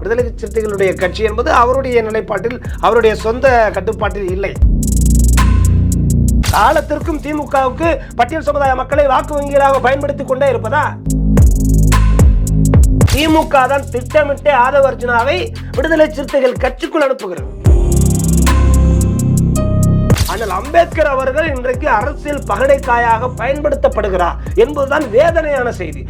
விடுதலை சிறுத்தைகளுடைய கட்சி என்பது அவருடைய நிலைப்பாட்டில், அவருடைய சொந்த கட்டுப்பாட்டில் இல்லை. காலத்திற்கும் திமுகவுக்கு பட்டியல் சமுதாய மக்களை வாக்கு வங்கிகளாக பயன்படுத்திக் கொண்டே இருப்பதா? திமுக தான் திட்டமிட்டு ஆதவ அர்ஜுனாவை விடுதலை சிறுத்தைகள் கட்சிக்குள் அனுப்புகிறது. ஆனால் அம்பேத்கர் அவர்கள் இன்றைக்கு அரசியல் பகடைக்காயாக பயன்படுத்தப்படுகிறார் என்பதுதான் வேதனையான செய்தி.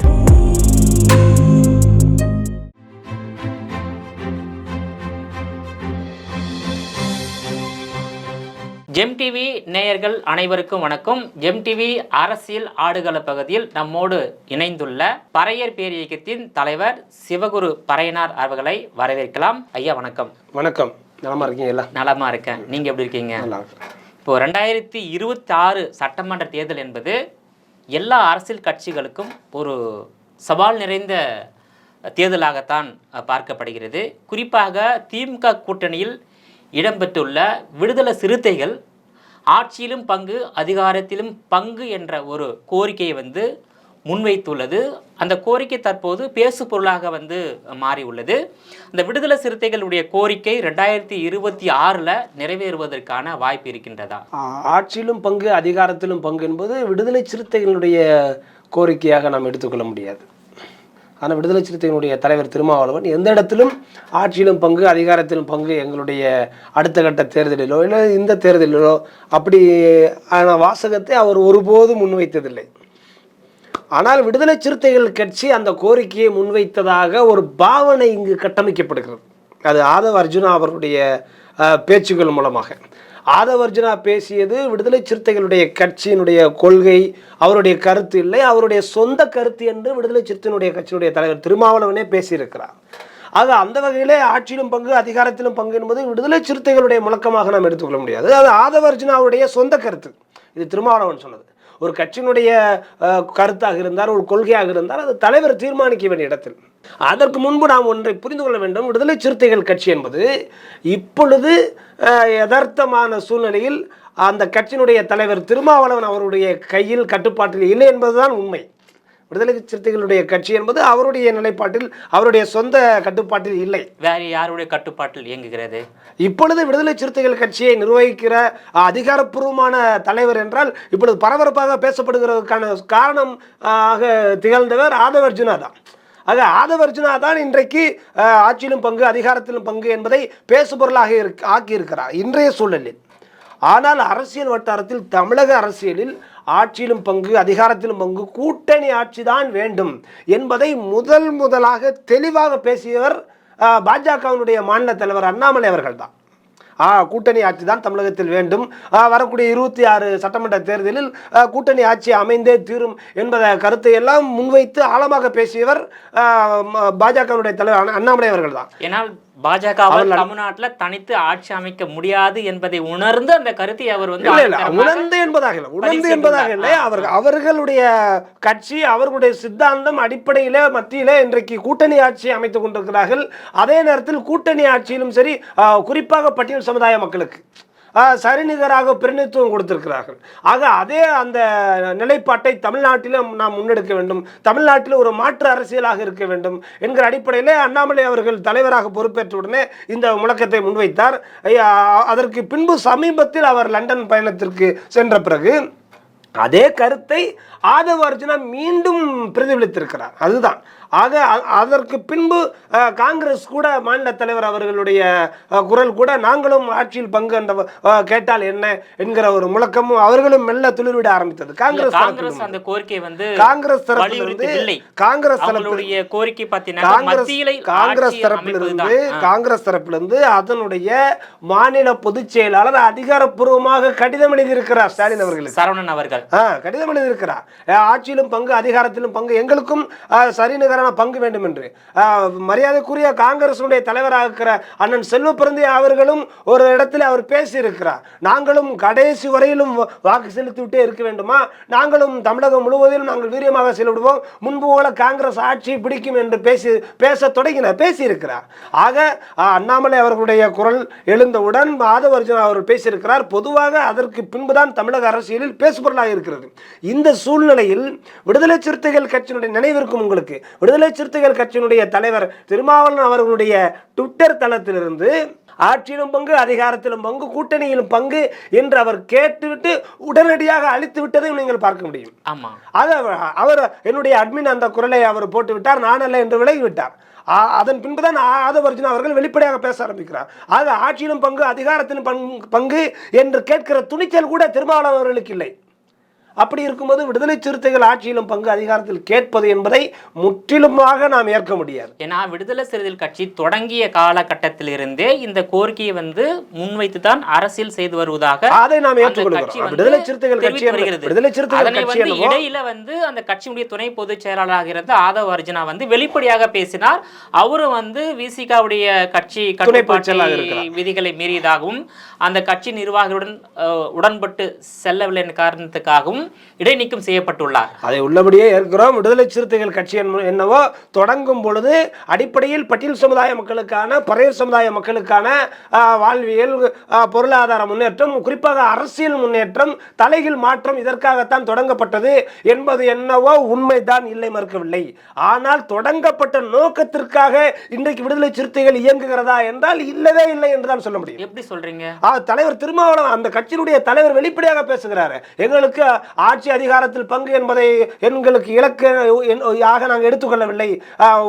ஜெம் டிவி நேயர்கள் அனைவருக்கும் வணக்கம். ஜெம் டிவி அரசியல் ஆடுகள பகுதியில் நம்மோடு இணைந்துள்ள பறையர் பேரியக்கத்தின் தலைவர் சிவகுரு பறையனார் அவர்களை வரவேற்கலாம். ஐயா வணக்கம். வணக்கம். நலமா இருக்கீங்களா? நலமா இருக்கேன். நீங்க எப்படி இருக்கீங்க? இப்போ 2026 சட்டமன்ற தேர்தல் என்பது எல்லா அரசியல் கட்சிகளுக்கும் ஒரு சவால் நிறைந்த தேர்தலாகத்தான் பார்க்கப்படுகிறது. குறிப்பாக திமுக கூட்டணியில் இடம்பெற்றுள்ள விடுதலை சிறுத்தைகள் ஆட்சியிலும் பங்கு அதிகாரத்திலும் பங்கு என்ற ஒரு கோரிக்கையை முன்வைத்துள்ளது. அந்த கோரிக்கை தற்போது பேசு பொருளாக மாறி உள்ளது. அந்த விடுதலை சிறுத்தைகளுடைய கோரிக்கை 2026 நிறைவேறுவதற்கான வாய்ப்பு இருக்கின்றதா? ஆட்சியிலும் பங்கு அதிகாரத்திலும் பங்கு என்பது விடுதலை சிறுத்தைகளுடைய கோரிக்கையாக நாம் எடுத்துக்கொள்ள முடியாது. ஆனால் விடுதலை சிறுத்தைகளுடைய தலைவர் திருமாவளவன் எந்த இடத்திலும் ஆட்சியிலும் பங்கு அதிகாரத்திலும் பங்கு எங்களுடைய அடுத்த கட்ட தேர்தலிலோ இல்லை இந்த தேர்தலிலோ அப்படி வாசகத்தை அவர் ஒருபோதும் முன்வைத்ததில்லை. ஆனால் விடுதலை சிறுத்தைகள் கட்சி அந்த கோரிக்கையை முன்வைத்ததாக ஒரு பாவனை இங்கு கட்டமைக்கப்படுகிறது. அது ஆதவ அர்ஜுனா அவருடைய பேச்சுக்கள் மூலமாக. ஆதவ அர்ஜுனா பேசியது விடுதலை சிறுத்தைகளுடைய கட்சியினுடைய கொள்கை, அவருடைய கருத்து இல்லை, அவருடைய சொந்த கருத்து என்று விடுதலை சிறுத்தைகளுடைய கட்சியினுடைய தலைவர் திருமாவளவனே பேசியிருக்கிறார். ஆக அந்த வகையிலே ஆட்சியிலும் பங்கு அதிகாரத்திலும் பங்கு என்பது விடுதலை சிறுத்தைகளுடைய முழக்கமாக நாம் எடுத்துக்கொள்ள முடியாது. அது ஆதவ அர்ஜுனாவுடைய சொந்த கருத்து. இது திருமாவளவன் சொன்னது. ஒரு கட்சியினுடைய கருத்தாக இருந்தால், ஒரு கொள்கையாக இருந்தால் அது தலைவர் தீர்மானிக்க வேண்டிய இடத்தில். அதற்கு முன்பு நாம் ஒன்றை புரிந்து கொள்ள வேண்டும். விடுதலை சிறுத்தைகள் கட்சி என்பது இப்பொழுது யதார்த்தமான சூழ்நிலையில் அந்த கட்சியினுடைய தலைவர் திருமாவளவன் அவருடைய கையில் கட்டுப்பாட்டில் இல்லை என்பதுதான் உண்மை. விடுதலை சிறுத்தைகளுடைய கட்சி என்பது அவருடைய நிலைப்பாட்டில், அவருடைய சொந்த கட்டுப்பாட்டில் இல்லை. வேறு யாருடைய கட்டுப்பாட்டில் இயங்குகிறது? இப்பொழுது விடுதலை சிறுத்தைகள் கட்சியை நிர்வகிக்கிற அதிகாரப்பூர்வமான தலைவர் என்றால் இப்பொழுது பரபரப்பாக பேசப்படுகிறதுக்கான காரணம் ஆக திகழ்ந்தவர் ஆதவ அர்ஜுனா தான். ஆக ஆதவ அர்ஜுனா தான் இன்றைக்கு ஆட்சியிலும் பங்கு அதிகாரத்திலும் பங்கு என்பதை பேசுபொருளாக ஆக்கியிருக்கிறார் இன்றைய சூழலில். ஆனால் அரசியல் வட்டாரத்தில், தமிழக அரசியலில் ஆட்சியிலும் பங்கு அதிகாரத்திலும் பங்கு, கூட்டணி ஆட்சி தான் வேண்டும் என்பதை முதலாக தெளிவாக பேசியவர் பாஜகவினுடைய மாநில தலைவர் அண்ணாமலை அவர்கள் தான். கூட்டணி ஆட்சி தான் தமிழகத்தில் வேண்டும், வரக்கூடிய 26 சட்டமன்ற தேர்தலில் கூட்டணி ஆட்சி அமைந்தே தீரும் என்பத கருத்தை எல்லாம் முன்வைத்து ஆழமாக பேசியவர் பாஜகவினுடைய தலைவர் அண்ணாமலை அவர்கள் தான். ஏனால் பாஜக தமிழ்நாட்டில் தனித்து ஆட்சி அமைக்க முடியாது என்பதை உணர்ந்து அந்த கருத்தை அவர் உணர்ந்து என்பதாக இல்லை, அவர்களுடைய கட்சி, அவர்களுடைய சித்தாந்தம் அடிப்படையிலே மத்தியிலே இன்றைக்கு கூட்டணி ஆட்சி அமைத்துக் கொண்டிருக்கிறார்கள். அதே நேரத்தில் கூட்டணி ஆட்சியிலும் சரி, குறிப்பாக பட்டியல் சமுதாய மக்களுக்கு சரிநிகராக பிரதிநிதித்துவம் கொடுத்திருக்கிறார்கள். ஆக அதே அந்த நிலைப்பாட்டை தமிழ்நாட்டிலும் நாம் முன்னெடுக்க வேண்டும், தமிழ்நாட்டில் ஒரு மாற்று அரசியலாக இருக்க வேண்டும் என்கிற அடிப்படையிலே அண்ணாமலை அவர்கள் தலைவராக பொறுப்பேற்ற உடனே இந்த முழக்கத்தை முன்வைத்தார். அதற்கு பின்பு சமீபத்தில் அவர் லண்டன் பயணத்திற்கு சென்ற பிறகு அதே கருத்தை ஆதவ அர்ஜுனா மீண்டும் பிரதிபலித்திருக்கிறார். அதுதான். ஆக அதற்கு பின்பு காங்கிரஸ் கூட மாநில தலைவர் அவர்களுடைய குரல் கூட நாங்களும் ஆட்சியில் பங்கு அந்த கேட்டால் என்ன என்கிற ஒரு முழக்கமும் அவர்களும் மெல்ல துளிர்விட ஆரம்பித்தது. காங்கிரஸ் அந்த கோரிக்கை காங்கிரஸ் தரப்பிலிருந்து காங்கிரஸ் தரப்பிலிருந்து அதனுடைய மாநில பொதுச் செயலாளர் அதிகாரப்பூர்வமாக கடிதம் எழுதியிருக்கிறார் ஸ்டாலின் அவர்களுக்கு. சரவணன் அவர்கள் கடிதம் எழுதியிருக்கிறார். ஆட்சியிலும் பங்கு அதிகாரத்திலும் பங்கு, எங்களுக்கும் சரிநிகரான பங்கு வேண்டும் என்று. மரியாதைக்குரிய காங்கிரசுடைய தலைவராக இருக்கிற அண்ணன் செல்வ பிறந்தை அவர்களும் ஒரு இடத்துல அவர் பேசியிருக்கிறார். நாங்களும் கடைசி வரையிலும் வாக்கு செலுத்திவிட்டே இருக்க வேண்டுமா, நாங்களும் தமிழகம் முழுவதிலும் நாங்கள் வீரியமாக செல்விடுவோம், முன்பு போல காங்கிரஸ் ஆட்சி பிடிக்கும் என்று பேச தொடங்கினார், பேசியிருக்கிறார். ஆக அண்ணாமலை அவர்களுடைய குரல் எழுந்தவுடன் ஆதவ அர்ஜுனா அவர்கள் பேசியிருக்கிறார். பொதுவாக அதற்கு பின்புதான் தமிழக அரசியலில் பேசுபொருளாக இருக்கிறது. இந்த சூழ்நிலையில் விடுதலை சிறுத்தைகள் கட்சியினுடைய நினைவிற்கும் உங்களுக்கு விடுதலை சிறுத்தைகள் கட்சியினுடைய தலைவர் திருமாவளவன் அவர்களுடைய ட்விட்டர் தளத்திலிருந்து ஆட்சியிலும் பங்கு, அதிகாரத்திலும் பங்கு, கூட்டணியிலும் பங்கு என்று அவர் கேட்டுவிட்டு உடனடியாக அழித்து விட்டதையும் நீங்கள் பார்க்க முடியும். ஆமா, அதை அவர் என்னுடைய அட்மின் அந்த குரலை அவர் போட்டு விட்டார், நானல்ல என்று விலகிவிட்டார். அதன் பின்புதான் ஆதவர்ஜுனா அவர்கள் வெளிப்படையாக பேச ஆரம்பிக்கிறார். ஆக ஆட்சியிலும் பங்கு, அதிகாரத்திலும் பங்கு என்று கேட்கிற துணிச்சல் கூட திருமாவளவன் அவர்களுக்கு இல்லை. அப்படி இருக்கும்போது விடுதலை சிறுத்தைகள் ஆட்சியிலும் பங்கு, அதிகாரத்தில் கேட்பது என்பதை முற்றிலுமாக நாம் ஏற்க முடியாது. ஏன்னா விடுதலை சிறுத்தைகள் கட்சி தொடங்கிய காலகட்டத்திலிருந்தே இந்த கோரிக்கையை முன்வைத்து தான் அரசியல் செய்து வருவதாக அதை நாம் ஏற்றுக்கொள்கிறோம். விடுதலை சிறுத்தைகள் கட்சி விடுதலை சிறுத்தைகள் கட்சி இடையில அந்த கட்சியுடைய துணை பொதுச் செயலாளராக இருந்த ஆதவ அர்ஜுனா வெளிப்படையாக பேசினார். அவரும் விசிகாவுடைய கட்சி கட்டுப்பாட்டு விதிகளை மீறியதாகவும் அந்த கட்சி நிர்வாகிகளுடன் உடன்பட்டு செல்லவில்லை என்ற காரணத்துக்காகவும் இடைநீக்கம் செய்யப்பட்டுள்ளார். அதை உள்ளபடியே இருக்கிறோம். விடுதலை சிறுத்தைகள் கட்சி என்னவோ தொடங்கும் பொழுது அடிப்படையில் பட்டியல் சமுதாய மக்களுக்கான, பறையர் சமுதாய மக்களுக்கான வாழ்வியல், பொருளாதார முன்னேற்றம், குறிப்பாக அரசியல் முன்னேற்றம், தலைகீழ் மாற்றம் இதற்காகத்தான் தொடங்கப்பட்டது என்பது என்னவோ உண்மைதான், இல்லை மறுக்கவில்லை. ஆனால் தொடங்கப்பட்ட நோக்கத்திற்காக இன்றைக்கு விடுதலை சிறுத்தைகள் இயங்குகிறதா என்றால் இல்லவே இல்லை என்றுதான் சொல்ல முடியும். எப்படி சொல்றீங்க? தலைவர் திருமாவளவன் அந்த கட்சியினுடைய தலைவர் வெளிப்படையாக பேசுகிறார். எங்களுக்கு ஆட்சி அதிகாரத்தில் பங்கு என்பதை எங்களுக்கு இலக்காக நாங்கள் எடுத்துக்கொள்ளவில்லை.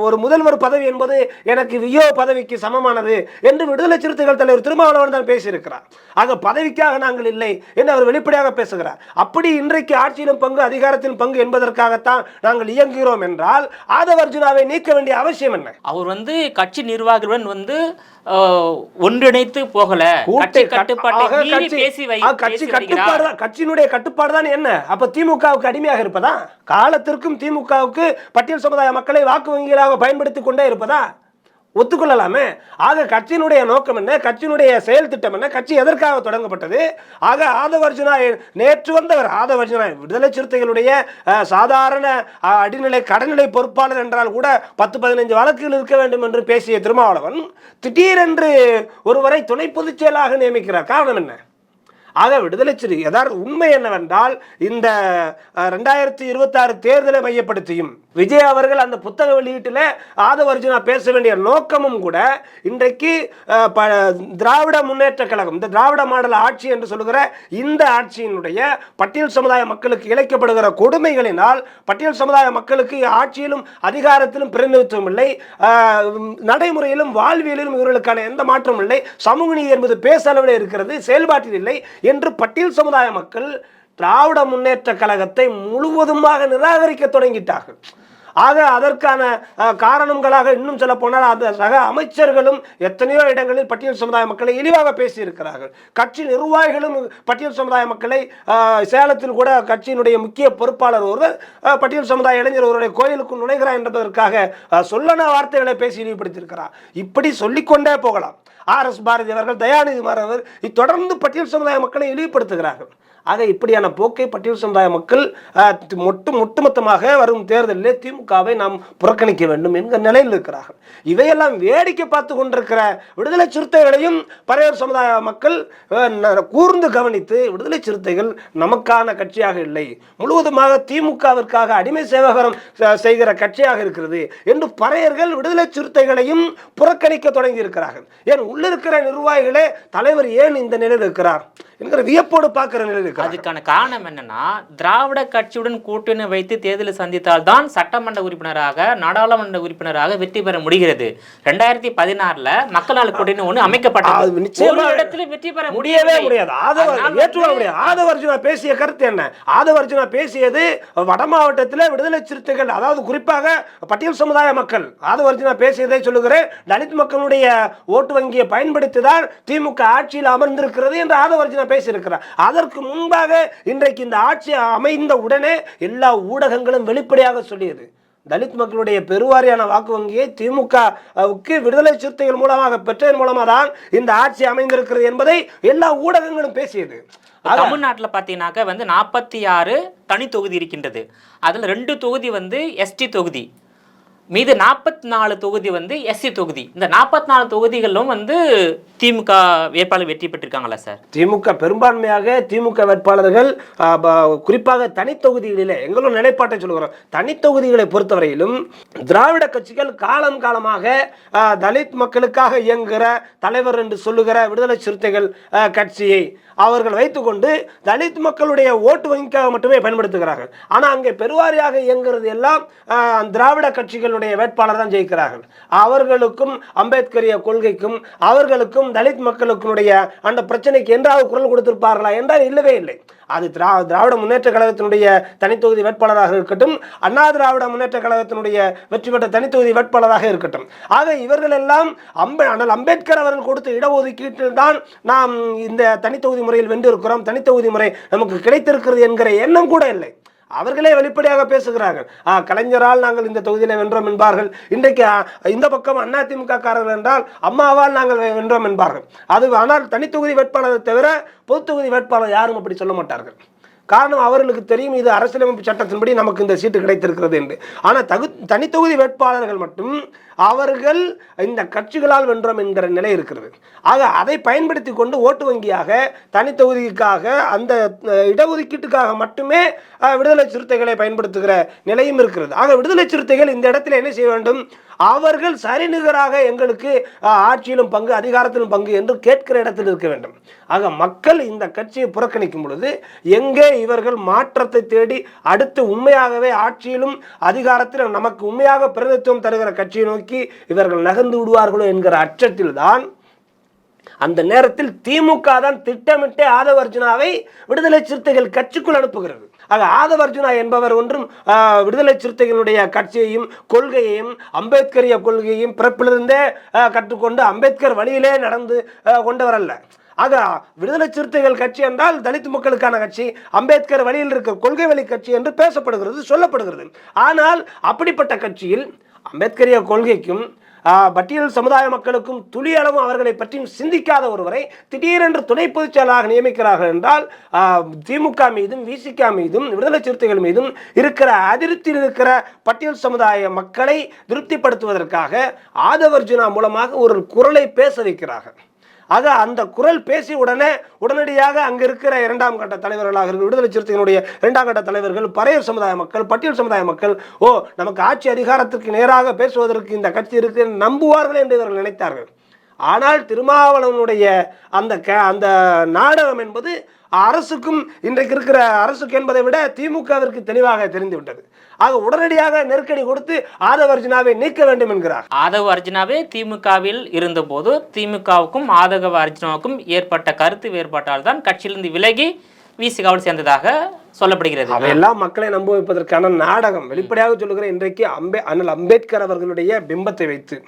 ஒரு முதல்வர் பதவி என்பது எனக்கு வியோ பதவிக்கு சமமானது என்று விடுதலை சிறுத்தைகள் தலைவர் திருமாவளவன் தான் பேசியிருக்கிறார். ஆக பதவிக்காக நாங்கள் இல்லை என்று அவர் வெளிப்படையாக பேசுகிறார். அப்படி இன்றைக்கு ஆட்சியிலும் பங்கு, அதிகாரத்திலும் பங்கு என்பதற்காகத்தான் நாங்கள் இயங்குகிறோம் என்றால் ஆதவ அர்ஜுனாவை நீக்க வேண்டிய அவசியம் என்ன? அவர் கட்சி நிர்வாகிகளுடன் ஒன்றிணைத்து போகல, கட்சியினுடைய கட்டுப்பாடு தான் என்ன? அப்ப திமுகவுக்கு அடிமையாக இருப்பதா? காலத்திற்கும் திமுகவுக்கு பட்டியல் சமுதாய மக்களை வாக்கு வங்கிகளாக பயன்படுத்திக் கொண்டே இருப்பதா? ஒத்துக்கொள்ளலாமே. ஆக கட்சியினுடைய நோக்கம் என்ன? கட்சியினுடைய செயல் திட்டம் என்ன? கட்சி எதற்காக தொடங்கப்பட்டது? ஆக ஆதவ அர்ஜுனா நேற்று வந்தவர். ஆதவ அர்ஜுனா விடுதலை சிறுத்தைகளுடைய சாதாரண அடிநிலை கடைநிலை பொறுப்பாளர் என்றால் கூட 10-15 வழக்குகள் இருக்க வேண்டும் என்று பேசிய திருமாவளவன் திடீரென்று ஒருவரை துணை பொதுச் செயலாளராக நியமிக்கிறார். காரணம் என்ன? ஆக விடுதலை சிறு யதார்த்த உண்மை என்னவென்றால் இந்த 2026 தேர்தலை மையப்படுத்தியும் விஜய் அவர்கள் அந்த புத்தக வெளியீட்டில் ஆதவ அர்ஜுனா பேச வேண்டிய நோக்கமும் கூட இன்றைக்கு திராவிட முன்னேற்ற கழகம், இந்த திராவிட மாடல் ஆட்சி என்று சொல்லுகிற இந்த ஆட்சியினுடைய பட்டியல் சமுதாய மக்களுக்கு இழைக்கப்படுகிற கொடுமைகளினால் பட்டியல் சமுதாய மக்களுக்கு ஆட்சியிலும் அதிகாரத்திலும் பிரதிநிதித்துவம் இல்லை, நடைமுறையிலும் வாழ்வியலிலும் இவர்களுக்கான எந்த மாற்றமும் இல்லை, சமூக நீதி என்பது பேசளவில் இருக்கிறது, செயல்பாட்டில் இல்லை என்று பட்டியல் சமுதாய மக்கள் திராவிட முன்னேற்ற கழகத்தை முழுவதுமாக நிராகரிக்க தொடங்கிட்டார்கள். ஆக அதற்கான காரணங்களாக இன்னும் சொல்ல போனால் அந்த சக அமைச்சர்களும் எத்தனையோ இடங்களில் பட்டியல் சமுதாய மக்களை இழிவாக பேசியிருக்கிறார்கள். கட்சி நிர்வாகிகளும் பட்டியல் சமுதாய மக்களை, சேலத்தில் கூட கட்சியினுடைய முக்கிய பொறுப்பாளர் ஒருவர் பட்டியல் சமுதாய இளைஞர் ஒருவருடைய கோயிலுக்கு நுழைகிறார் என்பதற்காக சொல்லன வார்த்தைகளை பேசி இழிவுபடுத்தியிருக்கிறார். இப்படி சொல்லிக்கொண்டே போகலாம். RS பாரதி அவர்கள், தயாநிதி மாறன் அவர் தொடர்ந்து பட்டியல் சமுதாய மக்களை இழிவுபடுத்துகிறார்கள். ஆக இப்படியான போக்கை பட்டியல் சமுதாய மக்கள் ஒட்டுமொத்தமாக வரும் தேர்தலில் திமுகவை நாம் புறக்கணிக்க வேண்டும் என்கிற நிலையில் இருக்கிறார்கள். இவையெல்லாம் வேடிக்கை பார்த்து கொண்டிருக்கிற விடுதலை சிறுத்தைகளையும் பறையர் சமுதாய மக்கள் கூர்ந்து கவனித்து விடுதலை சிறுத்தைகள் நமக்கான கட்சியாக இல்லை, முழுவதுமாக திமுகவிற்காக அடிமை சேவகரம் செய்கிற கட்சியாக இருக்கிறது என்று பறையர்கள் விடுதலை சிறுத்தைகளையும் புறக்கணிக்க தொடங்கி இருக்கிறார்கள். ஏன் உள்ளிருக்கிற நிர்வாகிகளே தலைவர் ஏன் இந்த நிலையில் இருக்கிறார் என்கிற வியப்போடு பார்க்கிற நிலையில். அதுக்கான காரணம் என்னன்னா, திராவிட கட்சியுடன் கூட்டணி வைத்து தேர்தலில் சந்தித்தால் தான் சட்டமன்ற உறுப்பினராக, நாடாளுமன்ற உறுப்பினராக வெற்றி பெற முடிகிறது. 2016 மக்கள் நல கூட்டணி ஒன்று அமைக்கப்பட்டது. வெற்றி பெற முடியவே முடியாது. ஆதவ அர்ஜுனா பேசிய கருத்து என்ன? ஆதவ அர்ஜுனா பேசியது வட மாவட்டத்தில் விடுதலை சிறுத்தைகள், அதாவது குறிப்பாக பட்டியல் சமுதாய மக்கள், ஆதவ அர்ஜுனா பேசியதை சொல்லுகிறேன், தலித் மக்களுடைய ஓட்டு வங்கியை பயன்படுத்திதான் திமுக ஆட்சியில் அமர்ந்திருக்கிறது என்று ஆதவ அர்ஜுனா பேசியிருக்கிறார். அதற்கு முன்பாக இன்றைக்கு இந்த ஆட்சி அமைந்த உடனே எல்லா ஊடகங்களும் வெளிப்படையாக சொல்லியது, தலித் மக்களுடைய பெருவாரியான வாக்கு வங்கியை திமுகவுக்கு விடுதலை சிறுத்தைகள் மூலமாக பெற்றதன் மூலமாக தான் இந்த ஆட்சி அமைந்திருக்கிறது என்பதை எல்லா ஊடகங்களும் பேசியது. தமிழ்நாட்டில் பார்த்தீங்கன்னாக்க 46 தனி தொகுதி இருக்கின்றது. அதில் 2 தொகுதி ST தொகுதி. மீது 44 தொகுதி வந்து எஸ்சி தொகுதி. இந்த 44 தொகுதிகளிலும் வந்து திமுக வேட்பாளர் வெற்றி பெற்றிருக்காங்களா சார்? திமுக பெரும்பான்மையாக திமுக வேட்பாளர்கள் குறிப்பாக தனித்தொகுதிகளிலே எங்களும் நிலைப்பாட்டை சொல்கிறோம். தனித்தொகுதிகளை பொறுத்தவரையிலும் திராவிட கட்சிகள் காலம் காலமாக தலித் மக்களுக்காக இயங்குகிற தலைவர் என்று சொல்லுகிற விடுதலை சிறுத்தைகள் கட்சியை அவர்கள் வைத்துக்கொண்டு தலித் மக்களுடைய ஓட்டு வங்கிக்காக மட்டுமே பயன்படுத்துகிறார்கள். ஆனால் அங்கே பெருவாரியாக இயங்குறது எல்லாம் திராவிட கட்சிகளுடைய வேட்பாளர் தான் ஜெயிக்கிறார்கள். அவர்களுக்கும் அம்பேத்கரிய கொள்கைக்கும் அவர்களுக்கும் தலித் மக்களுக்குடைய அந்த பிரச்சனைக்கு என்றாவது குரல் கொடுத்திருப்பார்களா என்றால் இல்லவே இல்லை. அது திராவிட முன்னேற்ற கழகத்தினுடைய தனித்தொகுதி வேட்பாளராக இருக்கட்டும், அண்ணா திராவிட முன்னேற்ற கழகத்தினுடைய வெற்றி பெற்ற தனித்தொகுதி வேட்பாளராக இருக்கட்டும். ஆக இவர்கள் எல்லாம் ஆனால் அம்பேத்கர் அவர்கள் கொடுத்த இடஒதுக்கீட்டில் தான் நாம் இந்த தனித்தொகுதி முறையில் வென்றிருக்கிறோம், தனித்தொகுதி முறை நமக்கு கிடைத்திருக்கிறது என்கிற எண்ணம் கூட இல்லை. அவர்களே வெளிப்படையாக பேசுகிறார்கள். கலைஞரால் நாங்கள் இந்த தொகுதியில வென்றோம் என்பார்கள். இன்றைக்கு இந்த பக்கம் அதிமுக காரர்கள் என்றால் அம்மாவால் நாங்கள் வென்றோம் என்பார்கள். அது ஆனால் தனித்தொகுதி வேட்பாளரை தவிர பொது தொகுதி வேட்பாளர் யாரும் அப்படி சொல்ல மாட்டார்கள். காரணம் அவர்களுக்கு தெரியும் இது அரசியலமைப்பு சட்டத்தின்படி நமக்கு இந்த சீட்டு கிடைத்திருக்கிறது என்று. ஆனால் தனித்தொகுதி வேட்பாளர்கள் மட்டும் அவர்கள் இந்த கட்சிகளால் வென்றோம் என்கிற நிலை இருக்கிறது. ஆக அதை பயன்படுத்தி கொண்டு ஓட்டு வங்கியாக தனித்தொகுதிக்காக அந்த இடஒதுக்கீட்டுக்காக மட்டுமே விடுதலை சிறுத்தைகளை பயன்படுத்துகிற நிலையும் இருக்கிறது. ஆக விடுதலை சிறுத்தைகள் இந்த இடத்துல என்ன செய்ய வேண்டும்? அவர்கள் சரிநிகராக எங்களுக்கு ஆட்சியிலும் பங்கு அதிகாரத்திலும் பங்கு என்று கேட்கிற இடத்தில் இருக்க வேண்டும். ஆக மக்கள் இந்த கட்சியை புறக்கணிக்கும் பொழுது எங்கே இவர்கள் மாற்றத்தை தேடி அடுத்து உண்மையாகவே ஆட்சியிலும் அதிகாரத்திலும் நமக்கு உண்மையாக பிரதிநிதித்துவம் தருகிற கட்சியை நோக்கி இவர்கள் நகர்ந்து விடுவார்களோ என்கிற அச்சத்தில் தான் அந்த நேரத்தில் திமுக தான் திட்டமிட்டு ஆதவ அர்ஜுனாவை விடுதலை சிறுத்தைகள் கட்சிக்குள் அனுப்புகிறது. ஆக ஆதவ அர்ஜுனா என்பவர் ஒன்றும் விடுதலை சிறுத்தைகளுடைய கட்சியையும் கொள்கையையும் அம்பேத்கரிய கொள்கையையும் பிறப்பிலிருந்தே கற்றுக்கொண்டு அம்பேத்கர் வழியிலே நடந்து கொண்டவர் அல்ல. ஆக விடுதலை சிறுத்தைகள் கட்சி என்றால் தலித் மக்களுக்கான கட்சி, அம்பேத்கர் வழியில் இருக்கிற கொள்கை வழி கட்சி என்று பேசப்படுகிறது, சொல்லப்படுகிறது. ஆனால் அப்படிப்பட்ட கட்சியில் அம்பேத்கரிய கொள்கைக்கும் பட்டியல் சமுதாய மக்களுக்கும் துளியளவும் அவர்களை பற்றியும் சிந்திக்காத ஒருவரை திடீரென்று துணை பொதுச் செயலாளராக நியமிக்கிறார்கள் என்றால் திமுக மீதும் விசிக மீதும் விடுதலை சிறுத்தைகள் மீதும் இருக்கிற அதிருப்தியில் இருக்கிற பட்டியல் சமுதாய மக்களை திருப்திப்படுத்துவதற்காக ஆதவ அர்ஜுனா மூலமாக ஒரு குரலை பேச வைக்கிறார்கள். ஆக அந்த குரல் பேசி உடனடியாக அங்க இருக்கிற இரண்டாம் கட்ட தலைவர்களாக இருக்கிற விடுதலை சிறுத்தைகளுடைய இரண்டாம் கட்ட தலைவர்கள், பறையர் சமுதாய மக்கள், பட்டியல் சமுதாய மக்கள் நமக்கு ஆட்சி அதிகாரத்திற்கு நேராக பேசுவதற்கு இந்த கட்சி இருக்கு நம்புவார்கள் என்று இவர்கள் நினைத்தார்கள். ஆனால் திருமாவளவனுடைய அந்த நாடகம் என்பது அரசுக்கும் இன்றைக்கு இருக்கிற அரசுக்கு என்பதை விட திமுகவிற்கு தெளிவாக தெரிந்துவிட்டது. ஆக உடனடியாக நெருக்கடி கொடுத்து ஆதவ அர்ஜுனாவை நீக்க வேண்டும் என்கிறார். ஆதவ அர்ஜுனாவே திமுகவில் இருந்தபோது திமுகவுக்கும் ஆதவ அர்ஜுனாவுக்கும் ஏற்பட்ட கருத்து வேறுபாட்டால் தான் கட்சியிலிருந்து விலகி விசிகாவில் சேர்ந்ததாக சொல்லப்படுகிறது. அவையெல்லாம் மக்களை நம்ப வைப்பதற்கான நாடகம். வெளிப்படையாக சொல்லுகிற இன்றைக்கு அண்ணல் அம்பேத்கர் அவர்களுடைய பிம்பத்தை வைத்து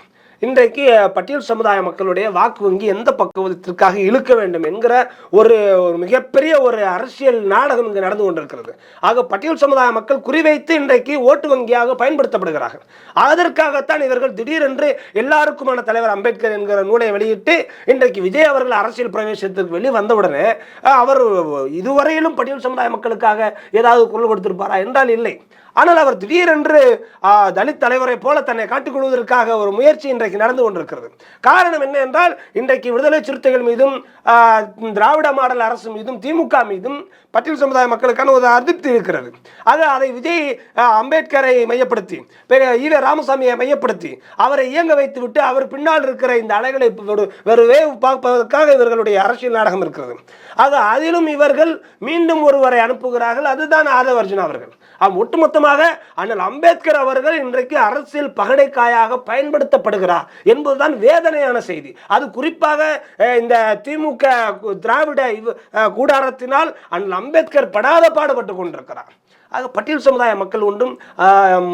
இன்றைக்கு பட்டியல் சமுதாய மக்களுடைய வாக்கு வங்கி எந்த பக்குவத்திற்காக இழுக்க வேண்டும் என்கிற ஒரு மிகப்பெரிய ஒரு அரசியல் நாடகம் இங்கு நடந்து கொண்டிருக்கிறது. ஆக பட்டியல் சமுதாய மக்கள் குறிவைத்து இன்றைக்கு ஓட்டு வங்கியாக பயன்படுத்தப்படுகிறார்கள். அதற்காகத்தான் இவர்கள் திடீரென்று எல்லாருக்குமான தலைவர் அம்பேத்கர் என்கிற நூலை வெளியிட்டு இன்றைக்கு விஜய் அவர்கள் அரசியல் பிரவேசத்திற்கு வெளியே வந்தவுடனே அவர் இதுவரையிலும் பட்டியல் சமுதாய மக்களுக்காக ஏதாவது குரல் கொடுத்திருப்பாரா என்றால் இல்லை. ஆனால் அவர் திடீரென்று தலித் தலைவரை போல தன்னை காட்டிக் கொள்வதற்காக ஒரு முயற்சி இன்றைக்கு நடந்து கொண்டிருக்கிறது. காரணம் என்ன என்றால் இன்றைக்கு விடுதலை சிறுத்தைகள் மீதும் திராவிட மாடல் அரசு மீதும் திமுக மீதும் பட்டியல் சமுதாய மக்களுக்கான ஒரு அதிருப்தி இருக்கிறது. அதை விஜய் அம்பேத்கரை மையப்படுத்தி ஈவே ராமசாமியை மையப்படுத்தி அவரை இயங்க வைத்து விட்டு அவர் பின்னால் இருக்கிற இந்த அலைகளை வேறு வேவு பார்ப்பதற்காக இவர்களுடைய அரசியல் நாடகம் இருக்கிறது. ஆக அதிலும் இவர்கள் மீண்டும் ஒருவரை அனுப்புகிறார்கள். அதுதான் ஆதவ அர்ஜுனா அவர்கள். ஒட்டுமொத்தமாக அண்ணல் அம்பேத்கர் அவர்கள் இன்றைக்கு அரசியல் பகடைக்காயாக பயன்படுத்தப்படுகிறார் என்பதுதான் வேதனையான செய்தி. அது குறிப்பாக இந்த திமுக திராவிட கூடாரத்தினால் அண்ணல் அம்பேத்கர் படாத பாடுபட்டு கொண்டிருக்கிறார். ஆக பட்டியல் சமுதாய மக்கள் ஒன்றும்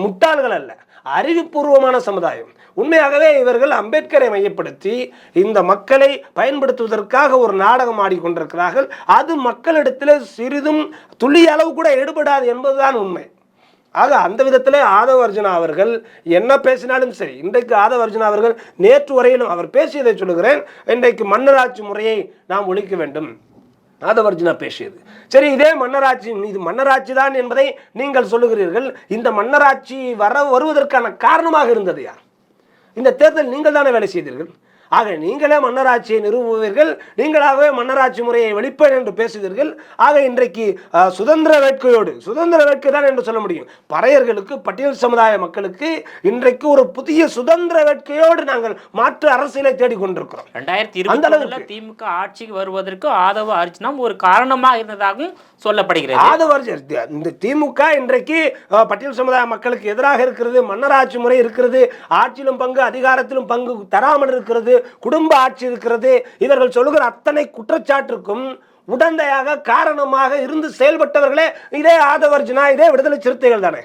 முட்டாள்கள் அல்ல, அறிவுபூர்வமான சமுதாயம். உண்மையாகவே இவர்கள் அம்பேத்கரை மையப்படுத்தி இந்த மக்களை பயன்படுத்துவதற்காக ஒரு நாடகம் ஆடிக்கொண்டிருக்கிறார்கள். அது மக்களிடத்தில் சிறிதும் துளி அளவு கூட எடுபடாது என்பதுதான் உண்மை. ஆக அந்த விதத்திலே ஆதவ அர்ஜுனா அவர்கள் என்ன பேசினாலும் சரி, இன்றைக்கு ஆதவ அர்ஜுனா அவர்கள் நேற்று வரையிலும் அவர் பேசியதை சொல்லுகிறேன், இன்றைக்கு மன்னராட்சி முறையை நாம் ஒழிக்க வேண்டும், ஆதவர்ஜுனா பேசியது. சரி, இதே மன்னராட்சி, இது மன்னராட்சி தான் என்பதை நீங்கள் சொல்லுகிறீர்கள். இந்த மன்னராட்சி வருவதற்கான காரணமாக இருந்தது யார்? இந்த தேர்தல் நீங்கள் தானே வேலை செய்தீர்கள். ஆக நீங்களே மன்னராட்சியை நிறுவுவீர்கள், நீங்களாகவே மன்னராட்சி முறையை வெளிப்பேன் என்று பேசுவீர்கள். ஆக இன்றைக்கு சுதந்திர வேட்கை தான் என்று சொல்ல முடியும். பறையர்களுக்கு, பட்டியல் சமுதாய மக்களுக்கு இன்றைக்கு ஒரு புதிய சுதந்திர வேட்கையோடு நாங்கள் மாற்று அரசியலை தேடிக்கொண்டிருக்கிறோம். 2020 திமுக ஆட்சிக்கு வருவதற்கு ஆதவ அர்ஜுனா ஒரு காரணமாக இருந்ததாகவும் சொல்லப்படுகிறது. ஆதவ இந்த திமுக இன்றைக்கு பட்டியல் சமுதாய மக்களுக்கு எதிராக இருக்கிறது, மன்னராட்சி முறை இருக்கிறது, ஆட்சியிலும் பங்கு அதிகாரத்திலும் பங்கு தராமல் இருக்கிறது, குடும்ப ஆட்சி இருக்கிறது. இவர்கள் சொல்லுகிற அத்தனை குற்றச்சாட்டுக்கும் உடந்தையாக காரணமாக இருந்து செயல்பட்டவர்களே இதே ஆதவர்ஜுனா, இதே விடுதலை சிறுத்தைகள் தானே.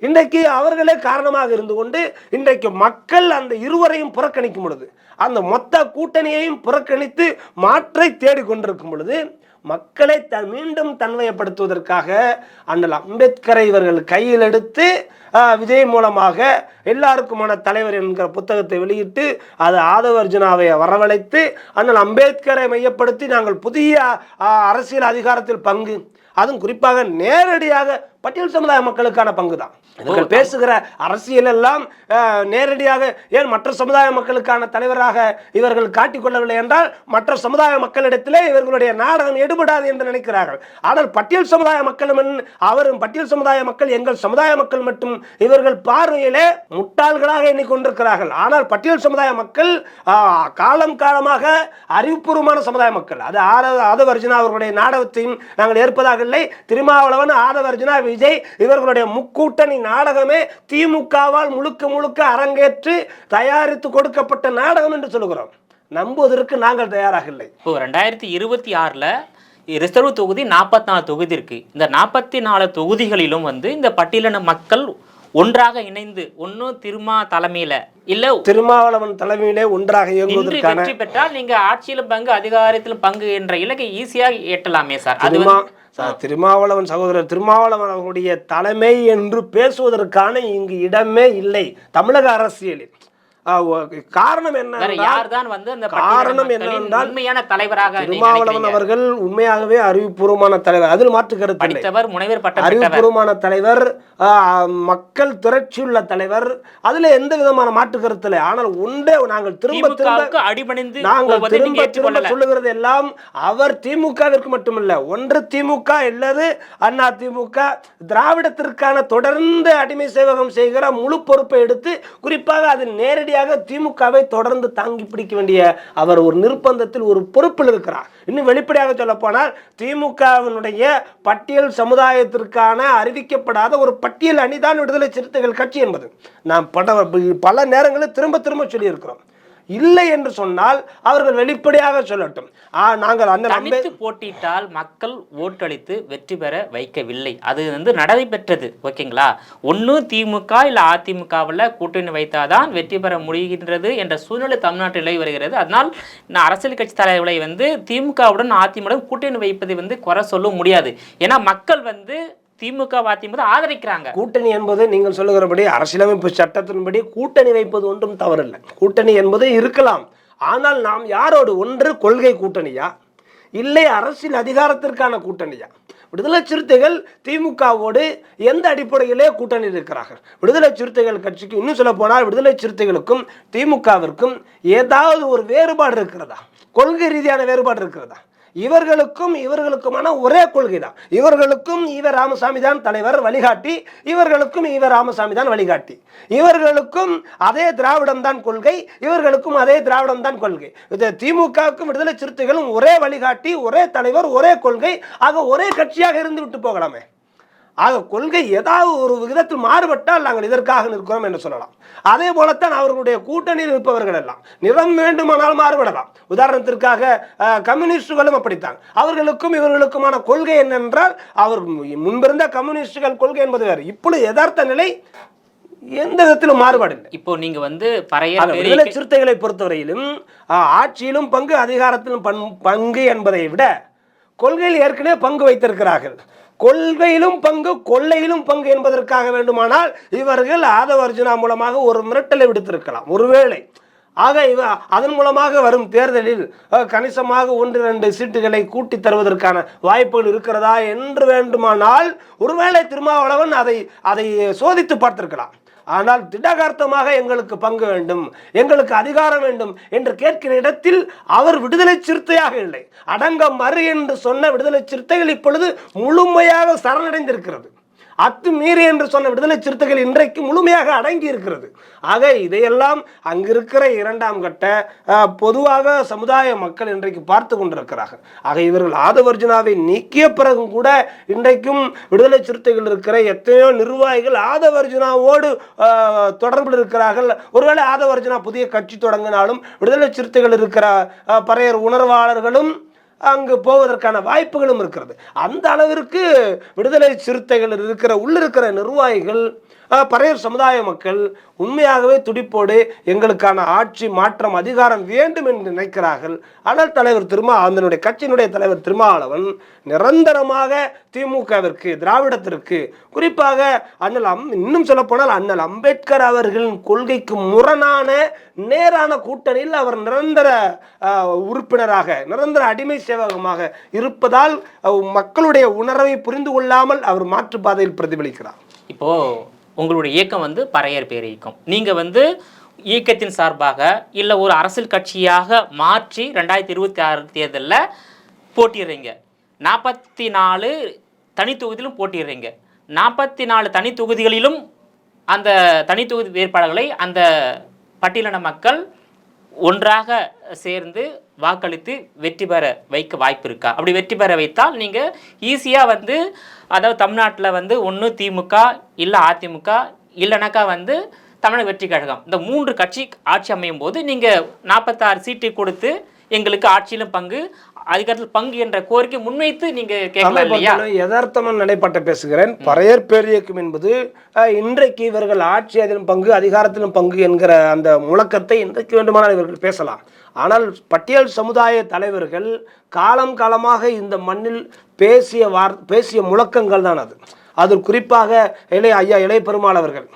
இன்றைக்கு அவர்களே காரணமாக இருந்து கொண்டு இன்றைக்கு மக்கள் அந்த இருவரையும் புறக்கணிக்கும் பொழுது, அந்த மொத்த கூட்டணியையும் புறக்கணித்து மாற்றை தேடிக்கொண்டிருக்கும் பொழுது, மக்களை மீண்டும் தன்மையப்படுத்துவதற்காக அண்ணல் அம்பேத்கரை இவர்கள் கையில் எடுத்து விஜய் மூலமாக எல்லாருக்குமான தலைவர் என்கிற புத்தகத்தை வெளியிட்டு அது ஆதவர்ஜுனாவை வரவழைத்து அண்ணல் அம்பேத்கரை மையப்படுத்தி நாங்கள் புதிய அரசியல் அதிகாரத்தில் பங்கு, அதுவும் குறிப்பாக நேரடியாக பட்டியல் சமுதாய மக்களுக்கான பங்கு தான். இவர்கள் பேசுகிற அரசியல் எல்லாம் நேரடியாக ஏன் மற்ற சமுதாய மக்களுக்கான தலைவராக இவர்கள் காட்டிக்கொள்ளவில்லை என்றால் மற்ற சமுதாய மக்களிடத்திலே இவர்களுடைய நாடகம் எடுபடாது என்று நினைக்கிறார்கள். ஆனால் பட்டியல் சமுதாய பட்டியல் சமுதாய மக்கள் எங்கள் சமுதாய மக்கள் மட்டும் இவர்கள் பார்வையிலே முட்டாள்களாக எண்ணிக்கொண்டிருக்கிறார்கள். ஆனால் பட்டியல் சமுதாய மக்கள் காலம் காலமாக அறிவுபூர்வமான சமுதாய மக்கள். அது ஆதவர்ஜுனா அவர்களுடைய நாடகத்தையும் நாங்கள் ஏற்பதாக இல்லை. திருமாவளவன், ஆதவர்ஜுனா, விஜய் இவர்களுடைய முக்கூட்டணி நாடகமே திமுகவால் முழுக்க அரங்கேற்று தயாரித்து கொடுக்கப்பட்ட நாடகம் என்று சொல்லுகிறோம். நம்புவதற்கு நாங்கள் தயாராக இல்லை. இப்போ 2026 ரிசர்வ் தொகுதி 44 தொகுதி இருக்கு. இந்த 44 தொகுதிகளிலும் இந்த பட்டியலின மக்கள் ஒன்றாக இணைந்து ஒன்னு தலைமையில இல்ல திருமாவளவன் தலைமையிலே ஒன்றாக இயங்குவதற்கான வெற்றி பெற்றால் நீங்க ஆட்சியிலும் பங்கு அதிகாரத்திலும் பங்கு என்ற இலக்கை ஈஸியாக எட்டலாமே சார். திருமாவளவன் சகோதரர் திருமாவளவன் அவர்களுடைய தலைமை என்று பேசுவதற்கான இங்கு இடமே இல்லை தமிழக அரசியலில். காரணம் என்ன? காரணம் என்னவென்றால் உண்மையான தலைவராக திருமாவளவன் அவர்கள் உண்மையாகவே அறிவுபூர்வமான தலைவர், அதில் மாற்று கருத்து. அறிவுபூர்வமான தலைவர், மக்கள் திரட்சியுள்ள தலைவர், அதுல எந்த விதமான மாற்று கருத்து இல்லை. ஆனால் ஒன்றே நாங்கள் திரும்ப சொல்லுகிறது எல்லாம் அவர் திமுகவிற்கு மட்டுமல்ல, ஒன்று திமுக இல்லது அண்ணா திமுக திராவிடத்திற்கான தொடர்ந்து அடிமை சேவகம் செய்கிற முழு பொறுப்பை எடுத்து குறிப்பாக அதில் நேரடி திமுகவை தொடர்ந்து தாங்கி பிடிக்க வேண்டிய அவர் ஒரு நிர்பந்தத்தில் ஒரு பொறுப்பில் இருக்கிறார். இன்னும் வெளிப்படையாக சொல்ல போனால் திமுகவினுடைய பட்டியல் சமுதாயத்திற்கான அறிவிக்கப்படாத ஒரு பட்டியல் அணிதான் விடுதலை சிறுத்தைகள் கட்சி என்பது நாம் பல நேரங்களில் திரும்ப சொல்லி இருக்கிறோம். இல்லை என்று சொன்னால் அவர்கள் வெளிப்படையாக சொல்லட்டும். நாங்கள் தனித்து போட்டியிட்டால் மக்கள் ஓட்டளித்து வெற்றி பெற வைக்கவில்லை. அது நடைபெற்றது. ஓகேங்களா? ஒன்று திமுக இல்லை அதிமுகவில் கூட்டணி வைத்தாதான் வெற்றி பெற முடிகின்றது என்ற சூழ்நிலை தமிழ்நாட்டில் நிலவி வருகிறது. அதனால் நான் அரசியல் கட்சி தலைவர்களை திமுகவுடன் அதிமுகவுடன் கூட்டணி வைப்பதை குறை சொல்ல முடியாது. ஏன்னா மக்கள் திமுக அதிமுக ஆதரிக்கிறாங்க. கூட்டணி என்பது நீங்கள் சொல்லுகிறபடி அரசியலமைப்பு சட்டத்தின்படி கூட்டணி வைப்பது ஒன்றும் தவறில்லை. கூட்டணி என்பது இருக்கலாம். ஆனால் நாம் யாரோடு? ஒன்று கொள்கை கூட்டணியா, இல்லை அரசியல் அதிகாரத்திற்கான கூட்டணியா? விடுதலை சிறுத்தைகள் திமுகவோடு எந்த அடிப்படையிலே கூட்டணி இருக்கிறார்கள்? விடுதலை சிறுத்தைகள் கட்சிக்கு இன்னும் சொல்ல போனால் விடுதலை சிறுத்தைகளுக்கும் திமுகவிற்கும் ஏதாவது ஒரு வேறுபாடு இருக்கிறதா? கொள்கை ரீதியான வேறுபாடு இருக்கிறதா? இவர்களுக்குமான ஒரே கொள்கை தான். இவர்களுக்கும் ராமசாமி தான் தலைவர் வழிகாட்டி, இவர்களுக்கும் ராமசாமி தான் வழிகாட்டி. இவர்களுக்கும் அதே திராவிடம் தான் கொள்கை, இவர்களுக்கும் அதே திராவிடம் தான் கொள்கை. திமுகவுக்கும் விடுதலை சிறுத்தைகளும் ஒரே வழிகாட்டி, ஒரே தலைவர், ஒரே கொள்கை. ஆக ஒரே கட்சியாக இருந்து விட்டு போகலாமே. ஆக கொள்கை ஏதாவது ஒரு விதத்தில் மாறுபட்டால் நாங்கள் இதற்காக நிற்கிறோம் என்று சொல்லலாம். அதே போலத்தான் அவர்களுடைய கூட்டணியில் இருப்பவர்கள் எல்லாம் நிறம் வேண்டுமானால் மாறுபடலாம். உதாரணத்திற்காக கம்யூனிஸ்டுகளும் அப்படித்தான். அவர்களுக்கும் இவர்களுக்குமான கொள்கை என்னென்றால் அவர் முன்பிருந்த கம்யூனிஸ்டுகள் கொள்கை என்பது வேறு. இப்பொழுது யதார்த்த நிலை எந்த விதத்திலும் மாறுபாடு இல்லை. இப்போ நீங்க விடுதலை சிறுத்தைகளை பொறுத்தவரையிலும் ஆட்சியிலும் பங்கு அதிகாரத்திலும் பங்கு என்பதை விட கொள்கையில் ஏற்கனவே பங்கு வைத்திருக்கிறார்கள். கொள்கையிலும் பங்கு கொள்ளையிலும் பங்கு என்பதற்காக வேண்டுமானால் இவர்கள் ஆதவர்ஜுனா மூலமாக ஒரு மிரட்டலை விடுத்திருக்கலாம். ஒருவேளை ஆக அதன் மூலமாக வரும் தேர்தலில் கணிசமாக 1-2 சீட்டுகளை கூட்டி தருவதற்கான வாய்ப்புகள் இருக்கிறதா என்று வேண்டுமானால் ஒருவேளை திருமாவளவன் அதை சோதித்து பார்த்திருக்கலாம். ஆனால் திடகார்த்தமாக எங்களுக்கு பங்கு வேண்டும், எங்களுக்கு அதிகாரம் வேண்டும் என்று கேட்கிற இடத்தில் அவர் விடுதலை சிறுத்தையாக இல்லை. அடங்க மறு என்று சொன்ன விடுதலை சிறுத்தைகள் இப்பொழுது முழுமையாக சரணடைந்திருக்கிறது. அத்துமீறி என்று சொன்ன விடுதலை சிறுத்தைகள் இன்றைக்கு முழுமையாக அடங்கி இருக்கிறது. ஆக இதையெல்லாம் அங்கிருக்கிற 2ஆம் கட்ட பொதுவாக சமுதாய மக்கள் இன்றைக்கு பார்த்து கொண்டிருக்கிறார்கள். ஆக இவர்கள் ஆதவர்ஜுனாவை நீக்கிய பிறகும் கூட இன்றைக்கும் விடுதலை சிறுத்தைகள் இருக்கிற எத்தனையோ நிர்வாகிகள் ஆதவர்ஜுனாவோடு தொடர்பில் இருக்கிறார்கள். ஒருவேளை ஆதவர்ஜுனா புதிய கட்சி தொடங்கினாலும் விடுதலை சிறுத்தைகள் இருக்கிற பறையர் உணர்வாளர்களும் அங்கு போவதற்கான வாய்ப்புகளும் இருக்கிறது. அந்த அளவிற்கு விடுதலை சிறுத்தைகள் இருக்கிற நிர்வாகிகள் பறையர் சமுதாய மக்கள் உண்மையாகவே துடிப்போடு எங்களுக்கான ஆட்சி மாற்றம் அதிகாரம் வேண்டும் என்று நினைக்கிறார்கள். ஆனால் அதனுடைய கட்சியினுடைய தலைவர் திருமாவளவன் நிரந்தரமாக திமுகவிற்கு, திராவிடத்திற்கு, குறிப்பாக இன்னும் சொல்ல போனால் அண்ணல் அம்பேத்கர் அவர்களின் கொள்கைக்கு முரணான நேரான கூட்டணியில் அவர் நிரந்தர உறுப்பினராக, நிரந்தர அடிமை சேவகமாக இருப்பதால் மக்களுடைய உணர்வை புரிந்து கொள்ளாமல் அவர் மாற்றுப்பாதையில் பிரதிபலிக்கிறார். இப்போ உங்களுடைய இயக்கம் பறையர் பேர் இயக்கம். நீங்கள் இயக்கத்தின் சார்பாக இல்லை ஒரு அரசியல் கட்சியாக மாற்றி 2026 தேர்தலில் போட்டிடுறீங்க. 44 தனி தொகுதியிலும் போட்டிடுறீங்க. 44 தனி தொகுதிகளிலும் அந்த தனி தொகுதி வேட்பாளர்களை அந்த பட்டியலின மக்கள் ஒன்றாக சேர்ந்து வாக்களித்து வெற்றி பெற வைக்க வாய்ப்பு இருக்கா? அப்படி வெற்றி பெற வைத்தால் நீங்கள் ஈஸியாக அதாவது தமிழ்நாட்டில் ஒன்று திமுக இல்லை அதிமுக இல்லைனாக்கா தமிழக வெற்றி கழகம், இந்த 3 கட்சி ஆட்சி அமையும் போது நீங்கள் 46 சீட்டை கொடுத்து எங்களுக்கு ஆட்சியிலும் பங்கு, அதிகாரத்தில் பங்கு என்ற கோரிக்கை முன்வைத்து நீங்கள் கேட்கலாம் இல்லையா? யதார்த்தமான நிலைப்பாட்டை பேசுகிறேன். பறையர் பேரியக்கம் என்பது இன்றைக்கு இவர்கள் ஆட்சியிலும் பங்கு, அதிகாரத்திலும் பங்கு என்கிற அந்த முழக்கத்தை இன்றைக்கு வேண்டுமானால் இவர்கள் பேசலாம். ஆனால் பட்டியல் சமுதாய தலைவர்கள் காலமாக இந்த மண்ணில் பேசிய முழக்கங்கள் தான் அது குறிப்பாக இளைய பெருமாள் அவர்கள்,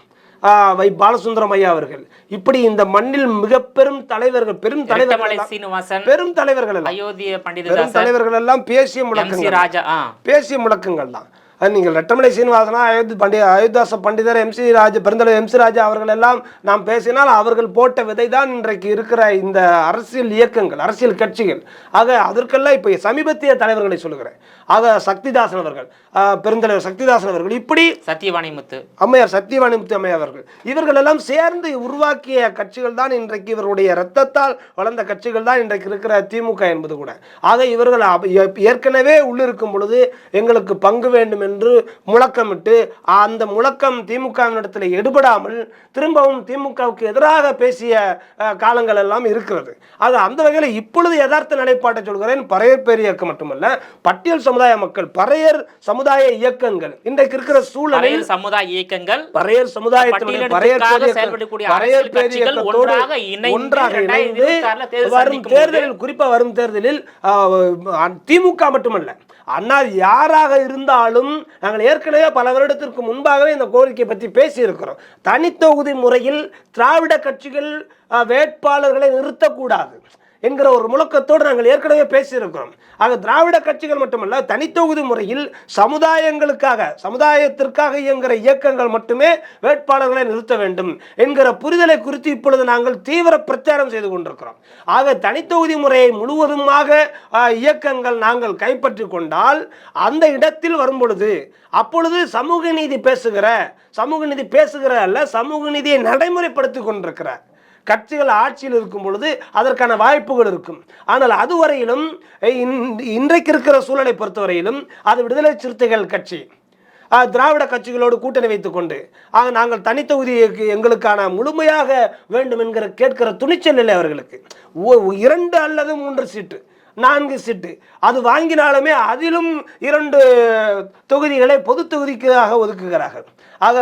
வை பாலசுந்தரம் ஐயா அவர்கள், இப்படி இந்த மண்ணில் மிக பெரும் தலைவர்கள், பெரும் தலைவர்கள் எல்லாம் பேசிய முழக்கங்கள் தான். நீங்கள் ரெட்டமலை சீனிவாசனா, அயோத்திதாச பண்டிதர், பெருந்தலைவர் எம்சி ராஜா அவர்கள் எல்லாம் நாம் பேசினால் அவர்கள் போட்ட விதை தான் இன்றைக்கு இருக்கிற இந்த அரசியல் இயக்கங்கள், அரசியல் கட்சிகள். ஆக அதற்கெல்லாம் இப்போ சமீபத்திய தலைவர்களை சொல்லுகிறேன். ஆக சக்திதாசன் அவர்கள், பெருந்தலைவர் சக்திதாசன் அவர்கள், இப்படி அம்மையார் சத்தியவாணிமுத்து அம்மையார் அவர்கள், இவர்கள் எல்லாம் சேர்ந்து உருவாக்கிய கட்சிகள் தான் இன்றைக்கு இவருடைய இரத்தத்தால் வளர்ந்த கட்சிகள் தான் இன்றைக்கு இருக்கிற திமுக என்பது கூட. ஆக இவர்கள் ஏற்கனவே உள்ளிருக்கும் பொழுது எங்களுக்கு பங்கு வேண்டும் என்று முழக்கமிட்டு அந்த முழக்கம் திமுகவினிடத்தில் எடுபடாமல் திரும்பவும் திமுகவுக்கு எதிராக பேசிய காலங்கள் எல்லாம் இருக்கிறது. ஆக அந்த வகையில் இப்பொழுது யதார்த்த நிலைப்பாட்டை சொல்கிறேன். பறையர் பேர் இயக்கம் மட்டுமல்ல, பட்டியல் சமுதாய மக்கள், பறையர் சமுதாய இயக்கங்கள் இன்றைக்கு இருக்கிற சூழலில் சமுதாய இயக்கங்கள், பறையர் சமுதாயத்தினுடைய பறையர் பேர் இயக்கத்தோடு ஒன்றாக இணைந்து வரும் தேர்தலில், குறிப்பாக வரும் தேர்தலில் திமுக மட்டுமல்ல, அண்ணா யாராக இருந்தாலும் நாங்கள் ஏற்கனவே பல வருடத்திற்கு முன்பாகவே இந்த கோரிக்கை பற்றி பேசியிருக்கிறோம். தனித்தொகுதி முறையில் திராவிட கட்சிகள் வேட்பாளர்களை நிறுத்தக்கூடாது என்கிற ஒரு முழக்கத்தோடு நாங்கள் ஏற்கனவே பேசியிருக்கிறோம். ஆக திராவிட கட்சிகள் மட்டுமல்ல, தனித்தொகுதி முறையில் சமுதாயத்திற்காக இயங்குகிற இயக்கங்கள் மட்டுமே வேட்பாளர்களை நிறுத்த வேண்டும் என்கிற புரிதலை குறித்து இப்பொழுது நாங்கள் தீவிர பிரச்சாரம் செய்து கொண்டிருக்கிறோம். ஆக தனித்தொகுதி முறையை முழுவதுமாக இயக்கங்கள் நாங்கள் கைப்பற்றி கொண்டால் அந்த இடத்தில் வரும் பொழுது அப்பொழுது சமூக நீதி பேசுகிற அல்ல, சமூக நீதியை நடைமுறைப்படுத்தி கொண்டிருக்கிற கட்சிகள் ஆட்சியில் இருக்கும் பொழுது அதற்கான வாய்ப்புகள் இருக்கும். ஆனால் அதுவரையிலும் இன்றைக்கு இருக்கிற சூழலை பொறுத்தவரையிலும் அது விடுதலை சிறுத்தைகள் கட்சி திராவிட கட்சிகளோடு கூட்டணி வைத்துக் கொண்டு நாங்கள் தனித்தொகுதிக்கு எங்களுக்கான முழுமையாக வேண்டும் என்கிற கேட்கிற துணிச்சல் இல்லை அவர்களுக்கு. 2 அல்லது 3 சீட்டு 4 சீட்டு. அது வாங்கினாலுமே அதிலும் 2 தொகுதிகளை பொது தொகுதிக்காக ஒதுக்குகிறார்கள். ஆக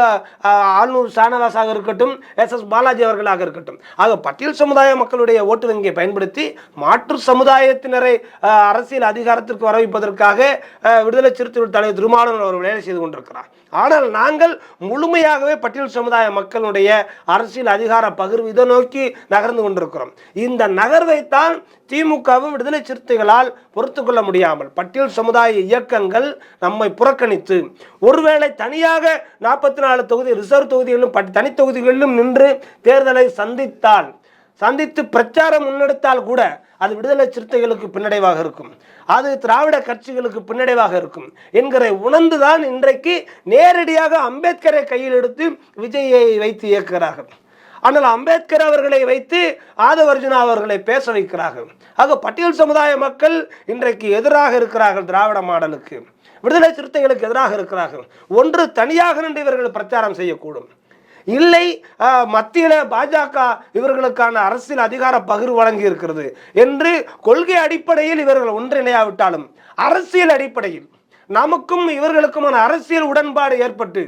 ஆளுநர் ஷானவாஸாக இருக்கட்டும், SS பாலாஜி அவர்களாக இருக்கட்டும், ஆக பட்டியல் சமுதாய மக்களுடைய ஓட்டு வங்கியை பயன்படுத்தி மாற்று சமுதாயத்தினரை அரசியல் அதிகாரத்திற்கு வரவைப்பதற்காக விடுதலை சிறுத்தைகள் தலைவர் திருமாவளவன் அவர் வேலை செய்து கொண்டிருக்கிறார். ஆனால் நாங்கள் முழுமையாகவே பட்டியல் சமுதாய மக்களுடைய அரசியல் அதிகார பகிர்வு இதை நோக்கி நகர்ந்து கொண்டிருக்கிறோம். இந்த நகர்வைத்தான் திமுகவும் விடுதலை சிறுத்தைகளால் பொறுத்து கொள்ள முடியாமல் பட்டியல் சமுதாய இயக்கங்கள் நம்மை புறக்கணித்து, ஒருவேளை தனியாக 44 தொகுதி ரிசர்வ் தொகுதிகளிலும் தனி தொகுதிகளிலும் நின்று தேர்தலை சந்தித்து பிரச்சாரம் முன்னெடுத்தால் கூட அது விடுதலை சிறுத்தைகளுக்கு பின்னடைவாக இருக்கும், அது திராவிட கட்சிகளுக்கு பின்னடைவாக இருக்கும் என்கிற உணர்ந்துதான் இன்றைக்கு நேரடியாக அம்பேத்கரை கையில் எடுத்து விஜயை வைத்து இயக்குகிறார்கள். ஆனால் அம்பேத்கர் அவர்களை வைத்து ஆதவர்ஜுனா அவர்களை பேச வைக்கிறார்கள். ஆக பட்டியல் சமுதாய மக்கள் இன்றைக்கு எதிராக இருக்கிறார்கள், திராவிட மாடலுக்கு, விடுதலை சிறுத்தைகளுக்கு எதிராக இருக்கிறார்கள். ஒன்று தனியாக நின்று இவர்கள் பிரச்சாரம் செய்யக்கூடும், இல்லை மத்தியில் பாஜக இவர்களுக்கான அரசியல் அதிகார பகிர்வு வழங்கி இருக்கிறது என்று கொள்கை அடிப்படையில் இவர்கள் ஒன்றிணையாவிட்டாலும் அரசியல் அடிப்படையில் நமக்கும் இவர்களுக்குமான அரசியல் உடன்பாடு ஏற்பட்டு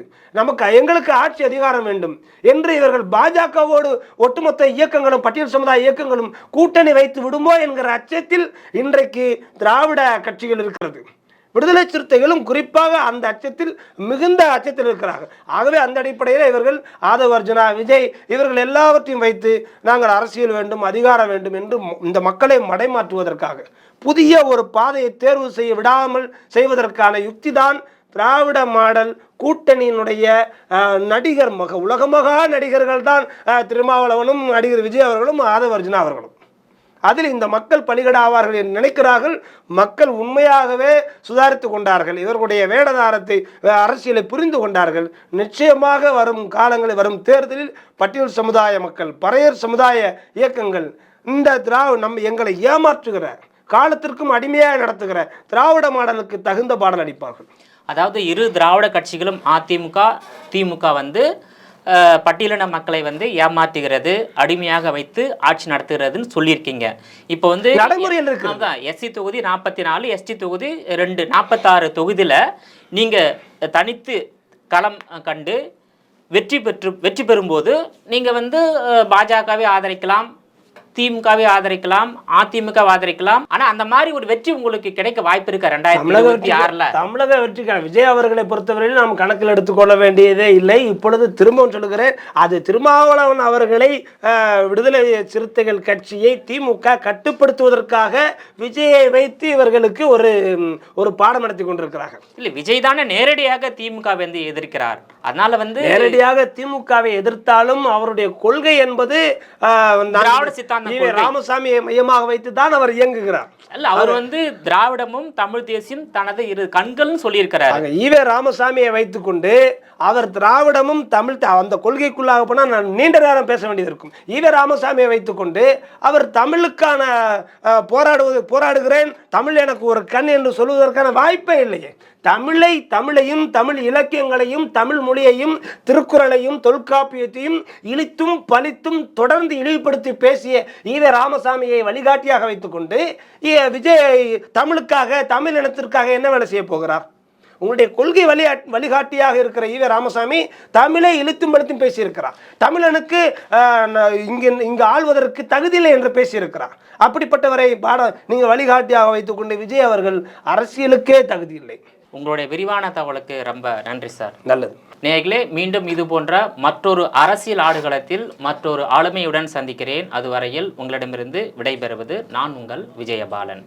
எங்களுக்கு ஆட்சி அதிகாரம் வேண்டும் என்று இவர்கள் பாஜகவோடு ஒட்டுமொத்த இயக்கங்களும் பட்டியல் சமுதாய இயக்கங்களும் கூட்டணி வைத்து விடுமோ என்கிற அச்சத்தில் இன்றைக்கு திராவிட கட்சிகள் இருக்கிறது. விடுதலை சிறுத்தைகளும் குறிப்பாக அந்த அச்சத்தில் மிகுந்த அச்சத்தில் இருக்கிறார்கள். ஆகவே அந்த அடிப்படையில் இவர்கள் ஆதவர்ஜுனா, விஜய் இவர்கள் எல்லாவற்றையும் வைத்து நாங்கள் அரசியல் வேண்டும், அதிகாரம் வேண்டும் என்று இந்த மக்களை மடைமாற்றுவதற்காக புதிய ஒரு பாதையை தேர்வு செய்ய விடாமல் செய்வதற்கான யுக்திதான் திராவிட மாடல் கூட்டணியினுடைய நடிகர் உலகமகா நடிகர்கள் தான் திருமாவளவனும் நடிகர் விஜய் அவர்களும் ஆதவர்ஜுனா அவர்களும். அதில் இந்த மக்கள் பலிகடாவார்கள் என்று நினைக்கிறார்கள். மக்கள் உண்மையாகவே சுதாரித்து கொண்டார்கள், இவர்களுடைய வேடதாரத்தை அரசியலை புரிந்து கொண்டார்கள். நிச்சயமாக வரும் காலங்களில் வரும் தேர்தலில் பட்டியல் சமுதாய மக்கள், பறையர் சமுதாய இயக்கங்கள் இந்த எங்களை ஏமாற்றுகிற காலத்திற்கும் அடிமையாக நடத்துகிற திராவிட மாடலுக்கு தகுந்த பாடல் அடிப்பார்கள். அதாவது இரு திராவிட கட்சிகளும் அதிமுக திமுக பட்டியலின மக்களை ஏமாற்றுகிறது, அடிமையாக வைத்து ஆட்சி நடத்துகிறதுன்னு சொல்லியிருக்கீங்க. இப்போ நடைமுறையில் இருக்கு. எஸ்சி தொகுதி 44, எஸ்டி தொகுதி 2, 46 தொகுதியில் நீங்கள் தனித்து களம் கண்டு வெற்றி பெறும்போது நீங்கள் பாஜகவை ஆதரிக்கலாம், திமுகவை ஆதரிக்கலாம், அதிமுக ஆதரிக்கலாம். ஆனா அந்த மாதிரி ஒரு வெற்றி உங்களுக்கு கிடைக்க வாய்ப்பு இருக்கு 2026ல. தமிழக வெற்றிக்கான விஜய் அவர்களை பொறுத்தவரையில் நாம் கணக்கில் எடுத்துக்கொள்ள வேண்டியதே இல்லை. இப்பொழுது திரும்பவும் சொல்லுகிறேன், அது திருமாவளவன் அவர்களை விடுதலை சிறுத்தைகள் கட்சியை திமுக கட்டுப்படுத்துவதற்காக விஜயை வைத்து இவர்களுக்கு ஒரு பாடம் நடத்தி கொண்டிருக்கிறார்கள். இல்ல, விஜய் தானே நேரடியாக திமுக எதிர்க்கிறார். அதனால நேரடியாக திமுகவை எதிர்த்தாலும் அவருடைய கொள்கை என்பது திராவிட சித்தாந்தம், ராமசாமியை மையமாக வைத்து தான் அவர் இயங்குகிறார். அல்ல, அவர் திராவிடமும் தமிழ் தேசியம் தனது இரு கண்கள் சொல்லியிருக்கிறார். ஈவே ராமசாமியை வைத்துக்கொண்டு அவர் திராவிடமும் தமிழ் அந்த கொள்கைக்குள்ளாக போனால் நான் நீண்ட நேரம் பேச வேண்டியது இருக்கும். ஈவே ராமசாமியை வைத்துக்கொண்டு அவர் தமிழுக்கான போராடுகிறேன், தமிழ் எனக்கு ஒரு கண் என்று சொல்வதற்கான வாய்ப்பே இல்லையே. தமிழையும் தமிழ் இலக்கியங்களையும் தமிழ் மொழியையும் திருக்குறளையும் தொல்காப்பியத்தையும் இழித்தும் பழித்தும் தொடர்ந்து இழிவுபடுத்தி பேசிய ஈவே ராமசாமியை வழிகாட்டியாக வைத்துக்கொண்டு விஜய் தமிழுக்காக தமிழ் இனத்திற்காக என்ன வேலை செய்ய போகிறார்? உங்களுடைய கொள்கை வழிகாட்டியாக இருக்கிற ஈவே ராமசாமி தமிழை இழுத்தும் படுத்தும் பேசியிருக்கிறார். தமிழனுக்கு இங்கு ஆள்வதற்கு தகுதியில்லை என்று பேசியிருக்கிறார். அப்படிப்பட்டவரை நீங்கள் வழிகாட்டியாக வைத்துக்கொண்டு விஜய் அவர்கள் அரசியலுக்கே தகுதியில்லை. உங்களுடைய விரிவான தகவலுக்கு ரொம்ப நன்றி சார். நல்லது நேயர்களே, மீண்டும் இது போன்ற மற்றொரு அரசியல் ஆடுகளத்தில் மற்றொரு ஆளுமையுடன் சந்திக்கிறேன். அதுவரையில் உங்களிடமிருந்து விடைபெறுவது நான் உங்கள் விஜயபாலன்.